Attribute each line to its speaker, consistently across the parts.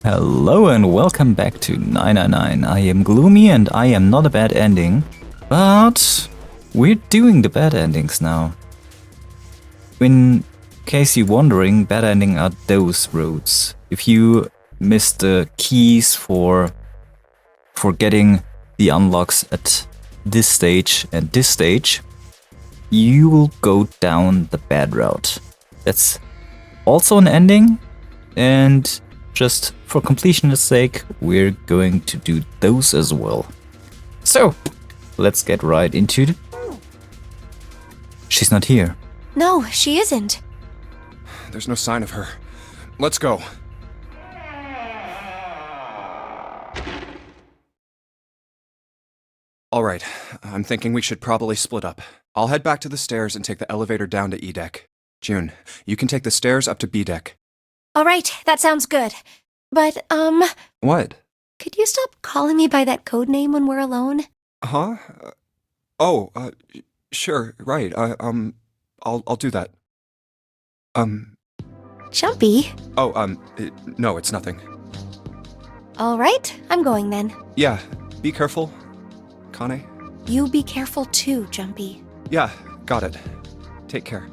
Speaker 1: Hello and welcome back to 999. I am Gloomy and I am not a bad ending, but we're doing the bad endings now. In case you're wondering, bad ending are those roads. If you miss the keys for getting the unlocks at this stage and this stage, you will go down the bad route. That's also an ending, and just for completion's sake, we're going to do those as well. So, let's get right into it. She's not here.
Speaker 2: No, she isn't.
Speaker 3: There's no sign of her. Let's go. Alright, I'm thinking we should probably split up. I'll head back to the stairs and take the elevator down to E deck. June, you can take the stairs up to B deck.
Speaker 2: All right, that sounds good. But,
Speaker 3: What?
Speaker 2: could you stop calling me by that code name when we're alone?
Speaker 3: Huh? Sure, right. I'll do that.
Speaker 2: Jumpy.
Speaker 3: No, it's nothing.
Speaker 2: All right, I'm going then.
Speaker 3: Yeah, be careful, Kane.
Speaker 2: You be careful too, Jumpy.
Speaker 3: Yeah, got it. Take care.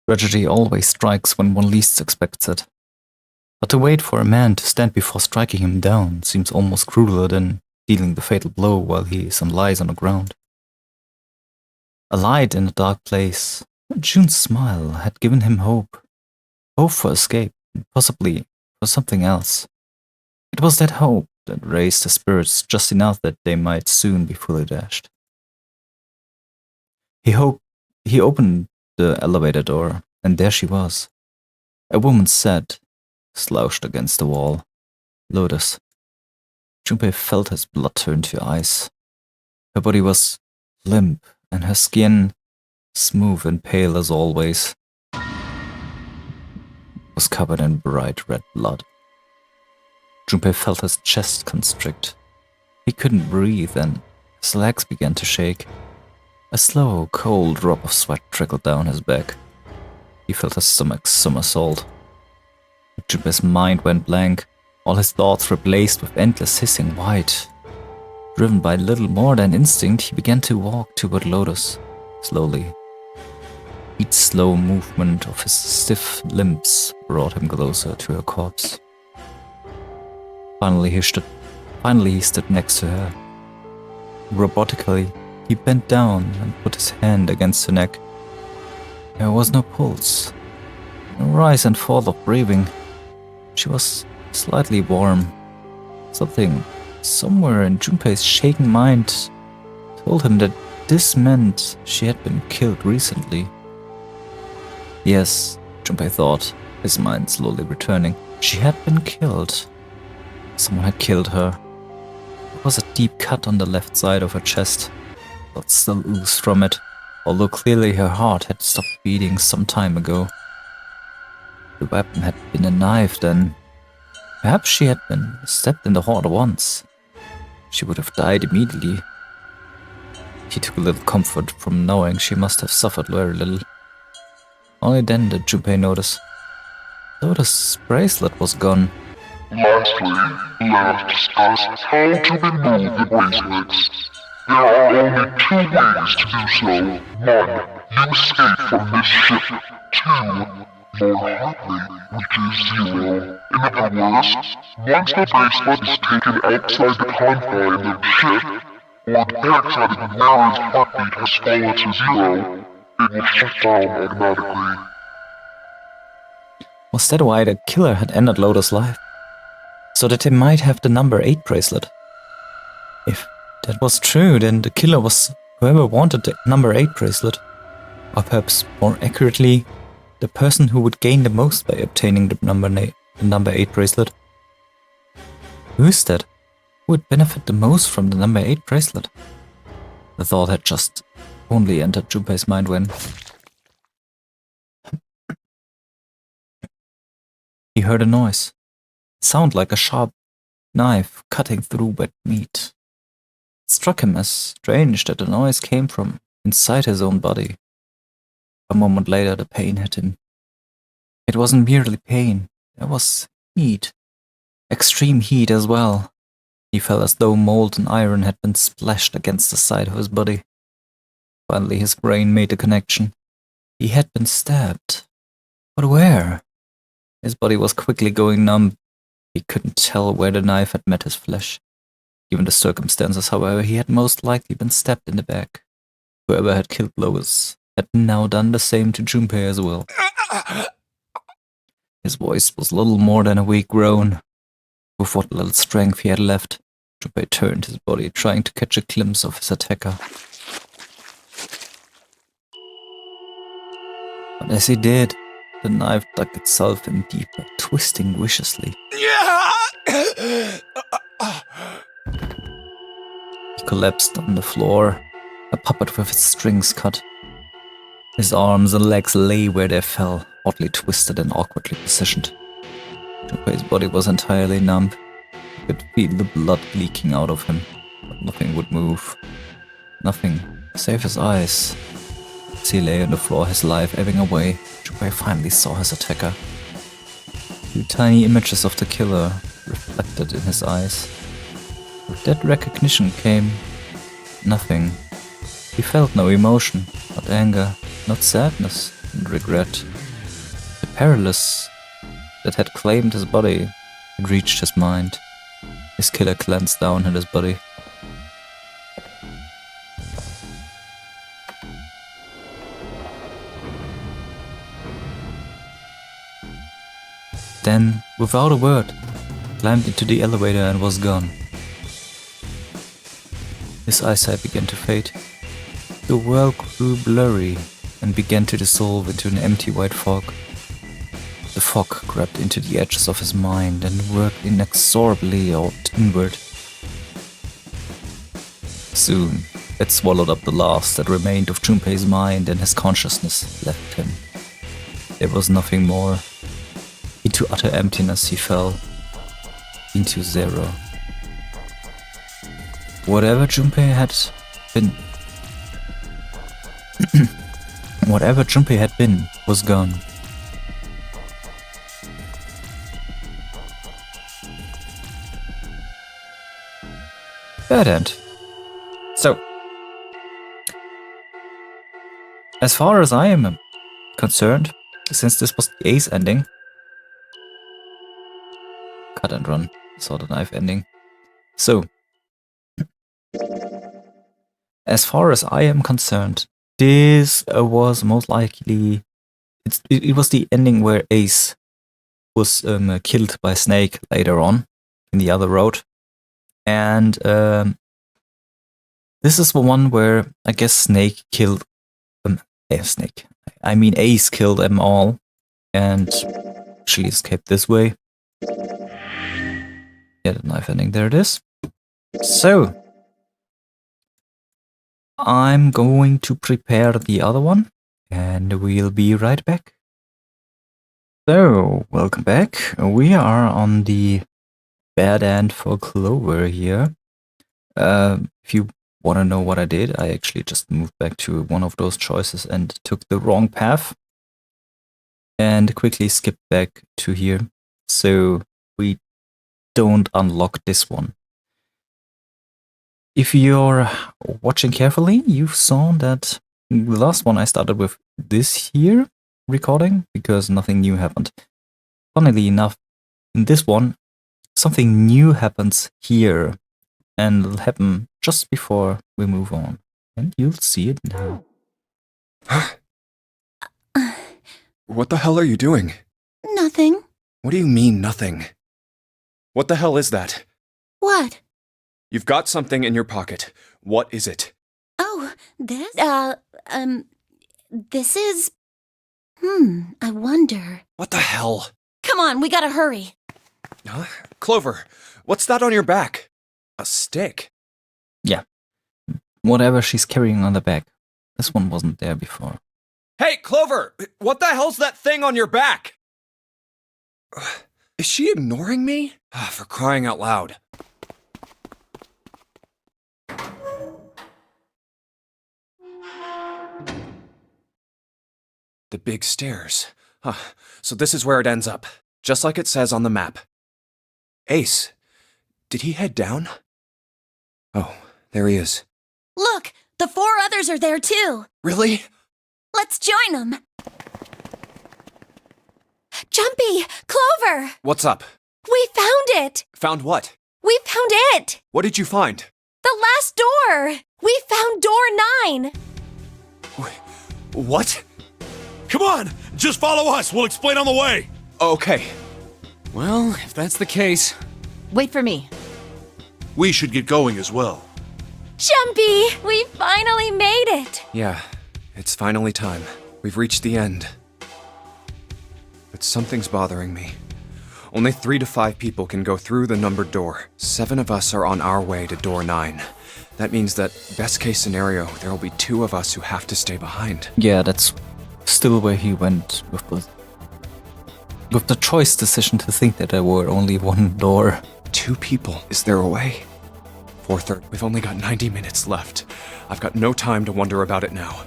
Speaker 1: Tragedy always strikes when one least expects it. But to wait for a man to stand before striking him down seems almost crueler than dealing the fatal blow while he lies on the ground. A light in a dark place, June's smile had given him hope. Hope for escape, and possibly for something else. It was that hope that raised his spirits just enough that they might soon be fully dashed. He opened the elevator door, and there she was. A woman sat, slouched against the wall. Lotus. Junpei felt his blood turn to ice. Her body was limp, and her skin, smooth and pale as always, was covered in bright red blood. Junpei felt his chest constrict. He couldn't breathe, and his legs began to shake. A slow, cold drop of sweat trickled down his back. He felt his stomach somersault. Junpei's mind went blank. All his thoughts were blazed with endless hissing white. Driven by little more than instinct, he began to walk toward Lotus, slowly. Each slow movement of his stiff limbs brought him closer to her corpse. Finally, he stood next to her. Robotically, he bent down and put his hand against her neck. There was no pulse, no rise and fall of breathing. She was slightly warm. Something, somewhere in Junpei's shaken mind, told him that this meant she had been killed recently. Yes, Junpei thought, his mind slowly returning. She had been killed. Someone had killed her. There was a deep cut on the left side of her chest. Blood still oozed from it, although clearly her heart had stopped beating some time ago. The weapon had been a knife then. Perhaps she had been stabbed in the heart once. She would have died immediately. He took a little comfort from knowing she must have suffered very little. Only then did Junpei notice. Lotus' bracelet was gone.
Speaker 4: Lastly, let us discuss how to remove the bracelets. There are only two ways to do so. One, you escape from this ship. Two, more hardly, which is zero. In other words, once the bracelet is taken outside the confines of the ship, or the periodic wearer's heartbeat has fallen to zero, it will shut down automatically.
Speaker 1: Was that why the killer had ended Lotus' life? So that he might have the number 8 bracelet? If that was true, then the killer was whoever wanted the number 8 bracelet. Or perhaps more accurately, the person who would gain the most by obtaining the number 8 bracelet. Who's that? Who would benefit the most from the number 8 bracelet? The thought had just only entered Junpei's mind when he heard a noise. It sounded like a sharp knife cutting through wet meat. It struck him as strange that the noise came from inside his own body. A moment later, the pain hit him. It wasn't merely pain, there was heat. Extreme heat as well. He felt as though molten iron had been splashed against the side of his body. Finally, his brain made the connection. He had been stabbed. But where? His body was quickly going numb. He couldn't tell where the knife had met his flesh. Given the circumstances, however, he had most likely been stabbed in the back. Whoever had killed Lois had now done the same to Junpei as well. His voice was little more than a weak groan. With what little strength he had left, Junpei turned his body, trying to catch a glimpse of his attacker. But as he did, the knife dug itself in deeper, twisting viciously. He collapsed on the floor, a puppet with its strings cut. His arms and legs lay where they fell, oddly twisted and awkwardly positioned. Junpei's body was entirely numb. He could feel the blood leaking out of him, but nothing would move. Nothing, save his eyes. As he lay on the floor, his life ebbing away, Junpei finally saw his attacker. 2 tiny images of the killer reflected in his eyes. With that recognition came nothing. He felt no emotion, not anger, not sadness and regret. The paralysis that had claimed his body had reached his mind. His killer glanced down at his body. Then, without a word, climbed into the elevator and was gone. His eyesight began to fade. The world grew blurry and began to dissolve into an empty white fog. The fog crept into the edges of his mind and worked inexorably inward. Soon, it swallowed up the last that remained of Junpei's mind, and his consciousness left him. There was nothing more. Into utter emptiness he fell. Into zero. Whatever Junpei had been... Whatever Junpei had been was gone. Bad end. So, as far as I am concerned, since this was the ace ending, cut and run, saw the knife ending. So, as far as I am concerned, this was most likely, it was the ending where Ace was killed by Snake later on in the other road. And this is the one where I guess Snake killed Ace killed them all and actually escaped this way. Yeah, the knife ending, there it is. So, I'm going to prepare the other one and we'll be right back. So, welcome back. We are on the bad end for Clover here. If you want to know what I did, I actually just moved back to one of those choices and took the wrong path and quickly skipped back to here, so we don't unlock this one. If you're watching carefully, you saw that the last one I started with this here recording because nothing new happened. Funnily enough, in this one, something new happens here and it'll happen just before we move on. And you'll see it now.
Speaker 3: What the hell are you doing?
Speaker 2: Nothing.
Speaker 3: What do you mean, nothing? What the hell is that?
Speaker 2: What?
Speaker 3: You've got something in your pocket. What is it?
Speaker 2: Oh, this? This is... I wonder.
Speaker 3: What the hell?
Speaker 2: Come on, we gotta hurry.
Speaker 3: Huh? Clover, what's that on your back? A stick?
Speaker 1: Yeah. whatever she's carrying on the back. This one wasn't there before.
Speaker 3: Hey, Clover! What the hell's that thing on your back? Is she ignoring me? For crying out loud. The big stairs. So this is where it ends up. Just like it says on the map. Ace, did he head down? Oh, there he is.
Speaker 2: Look, the 4 others are there too.
Speaker 3: Really?
Speaker 2: Let's join them. Junpei, Clover,
Speaker 3: What's up?
Speaker 2: we found it.
Speaker 3: Found what?
Speaker 2: We found it.
Speaker 3: What did you find?
Speaker 2: The last door. We found door 9.
Speaker 3: What?
Speaker 5: Come on! Just follow us! We'll explain on the way!
Speaker 3: Okay.
Speaker 6: Well, if that's the case...
Speaker 7: Wait for me.
Speaker 5: We should get going as well.
Speaker 2: Junpei, we finally made it.
Speaker 3: Yeah, it's finally time. We've reached the end. But something's bothering me. Only 3 to 5 people can go through the numbered door. 7 of us are on our way to door 9. That means that, best case scenario, there will be 2 of us who have to stay behind.
Speaker 1: Yeah, that's still where he went with the choice decision to think that there were only 1 door.
Speaker 3: 2 people. Is there a way? 4:30. We've only got 90 minutes left. I've got no time to wonder about it now.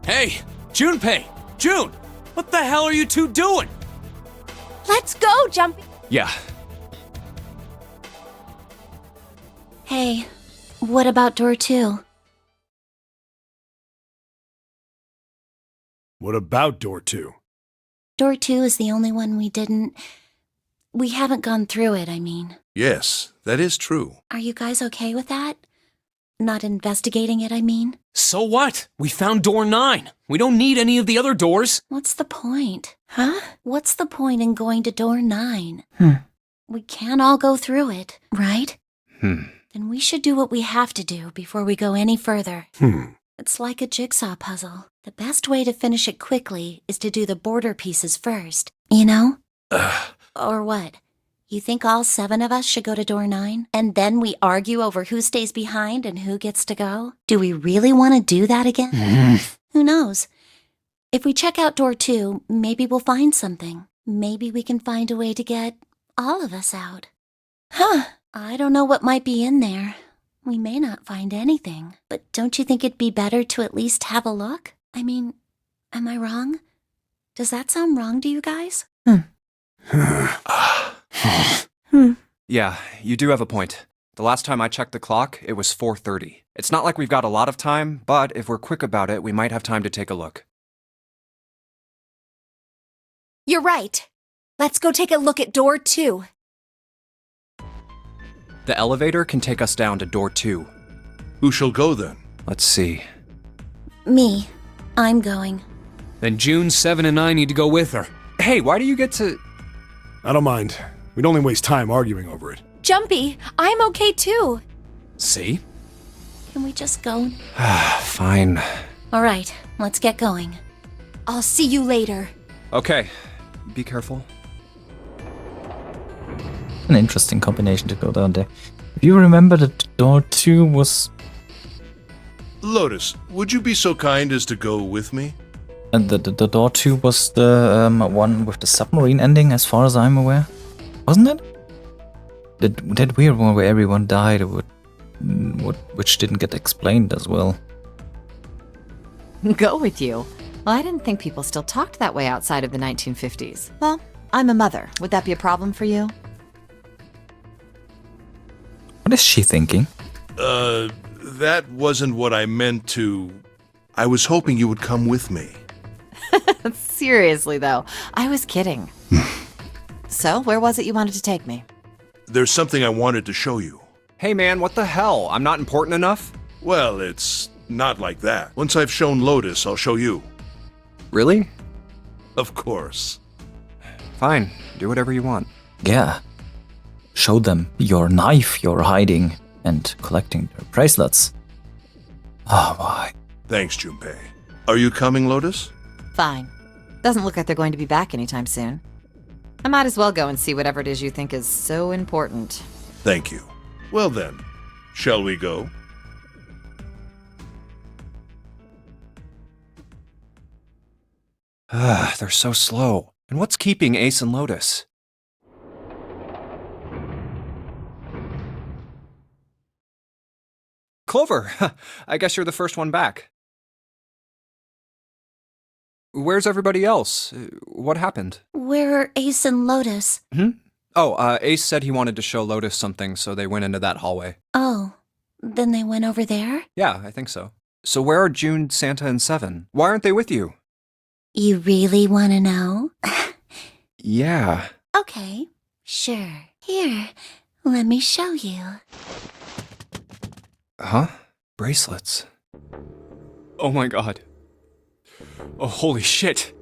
Speaker 6: Hey! Junpei! June! What the hell are you two doing?
Speaker 2: Let's go, Junpei.
Speaker 3: Yeah.
Speaker 2: Hey, what about door 2?
Speaker 5: What about door 2?
Speaker 2: Door 2 is the only one we haven't gone through it, I mean.
Speaker 5: Yes, that is true.
Speaker 2: Are you guys okay with that? Not investigating it, I mean.
Speaker 6: So what? We found door 9. We don't need any of the other doors.
Speaker 2: What's the point? Huh? What's the point in going to door 9? We can't all go through it, right? Then we should do what we have to do before we go any further. It's like a jigsaw puzzle. The best way to finish it quickly is to do the border pieces first, you know? Or what? You think all 7 of us should go to door 9? And then we argue over who stays behind and who gets to go? Do we really want to do that again? Who knows? If we check out door 2, maybe we'll find something. Maybe we can find a way to get all of us out. I don't know what might be in there. We may not find anything. But don't you think it'd be better to at least have a look? I mean, am I wrong? Does that sound wrong to you guys?
Speaker 3: Yeah, you do have a point. The last time I checked the clock, it was 4:30. It's not like we've got a lot of time, but if we're quick about it, we might have time to take a look.
Speaker 2: You're right. Let's go take a look at door 2.
Speaker 3: The elevator can take us down to door 2.
Speaker 5: Who shall go then?
Speaker 3: Let's see.
Speaker 2: Me. I'm going.
Speaker 6: Then June, 7, and I need to go with her.
Speaker 3: Hey, why do you get to...
Speaker 5: I don't mind. We'd only waste time arguing over it.
Speaker 2: Junpei, I'm okay too.
Speaker 3: See?
Speaker 2: Can we just go?
Speaker 3: Fine.
Speaker 2: All right, let's get going. I'll see you later.
Speaker 3: Okay. Be careful.
Speaker 1: An interesting combination to go down there. If you remember that door 2 was...
Speaker 8: Lotus, would you be so kind as to go with me?
Speaker 1: And the door 2 was the one with the submarine ending, as far as I'm aware. Wasn't it? That weird one where everyone died, which didn't get explained as well.
Speaker 7: Go with you? Well, I didn't think people still talked that way outside of the 1950s. Well, I'm a mother. Would that be a problem for you?
Speaker 1: What is she thinking?
Speaker 8: That wasn't what I meant to... I was hoping you would come with me.
Speaker 7: Seriously, though. I was kidding. So, where was it you wanted to take me?
Speaker 8: There's something I wanted to show you.
Speaker 3: Hey man, what the hell? I'm not important enough?
Speaker 8: Well, it's not like that. Once I've shown Lotus, I'll show you.
Speaker 3: Really?
Speaker 8: Of course.
Speaker 3: Fine. Do whatever you want.
Speaker 1: Yeah. Show them your knife you're hiding and collecting their bracelets. Oh, why?
Speaker 8: Thanks, Junpei. Are you coming, Lotus?
Speaker 7: Fine. Doesn't look like they're going to be back anytime soon. I might as well go and see whatever it is you think is so important.
Speaker 8: Thank you. Well then, shall we go?
Speaker 3: They're so slow. And what's keeping Ace and Lotus? Clover, I guess you're the first one back. Where's everybody else? What happened?
Speaker 2: Where are Ace and Lotus?
Speaker 3: Oh, Ace said he wanted to show Lotus something, so they went into that hallway.
Speaker 2: Oh, then they went over there?
Speaker 3: Yeah, I think so. So where are June, Santa, and Seven? Why aren't they with you?
Speaker 2: You really want to know?
Speaker 3: Yeah.
Speaker 2: Okay, sure. Here, let me show you.
Speaker 3: Huh? Bracelets. Oh my god. Oh, holy shit.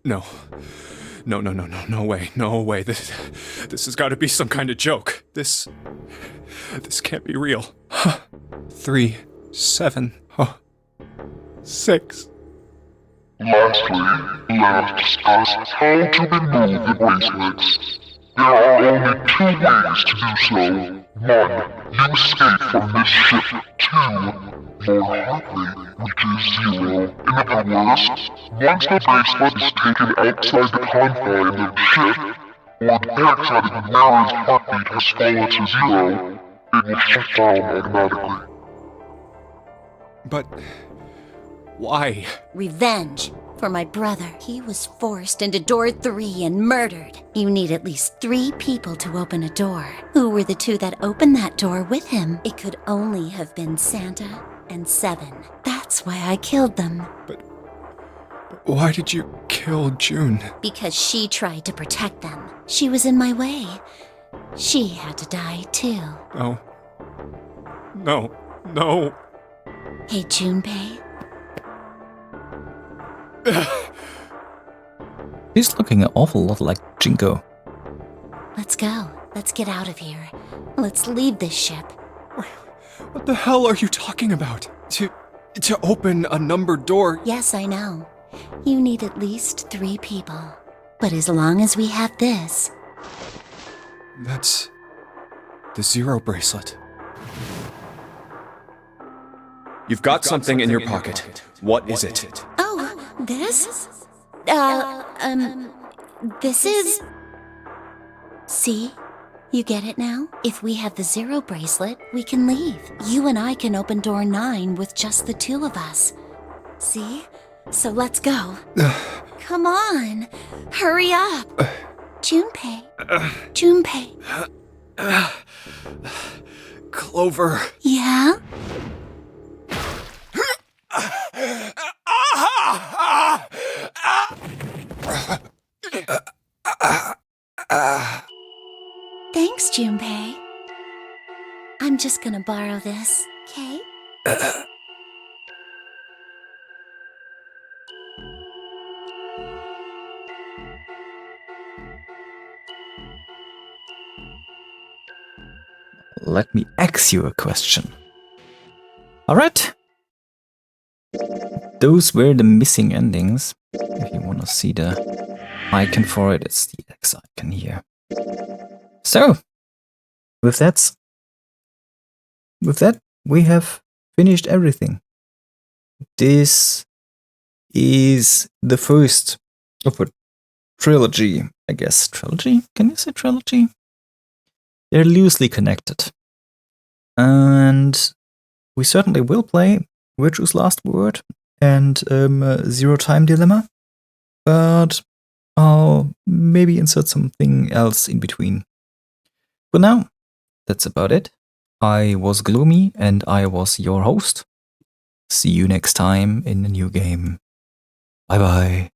Speaker 3: No. No way. No way. This has got to be some kind of joke. This can't be real. 3, 7, 6.
Speaker 4: Lastly, let us discuss how to remove the bracelets. There are only 2 ways to do so. 1. You escape from this ship. 2. More likely, which is 0. In other words, once the bracelet is taken outside the confines of the ship, or the outside of the wearer's heartbeat has fallen to 0, it will shut down automatically.
Speaker 3: But why?
Speaker 2: Revenge for my brother. He was forced into door 3 and murdered. You need at least 3 people to open a door. Who were the 2 that opened that door with him? It could only have been Santa and Seven. That's why I killed them.
Speaker 3: But why did you kill June?
Speaker 2: Because she tried to protect them. She was in my way. She had to die too.
Speaker 3: No.
Speaker 2: Hey, Junpei.
Speaker 1: He's looking an awful lot like Jinko.
Speaker 2: Let's go. Let's get out of here. Let's leave this ship.
Speaker 3: What the hell are you talking about? To open a numbered door?
Speaker 2: Yes, I know. You need at least 3 people. But as long as we have this...
Speaker 3: That's the 0 bracelet. You've got something in your pocket. What is it?
Speaker 2: Oh, this? This is... See? You get it now? If we have the 0 bracelet, we can leave. You and I can open door 9 with just the 2 of us. See? So let's go. Come on. Hurry up. Junpei. Junpei.
Speaker 3: Clover.
Speaker 2: Yeah? Thanks, Junpei. I'm just gonna borrow this, okay?
Speaker 1: Let me ask you a question. Alright. Those were the missing endings. If you want to see the icon for it, it's the X icon here. So, with that, we have finished everything. This is the first of a trilogy, I guess. Trilogy? Can you say trilogy? They're loosely connected. And we certainly will play Virtue's Last Word and Zero Time Dilemma. But I'll maybe insert something else in between. For now, that's about it. I was Gloomy and I was your host. See you next time in a new game. Bye bye.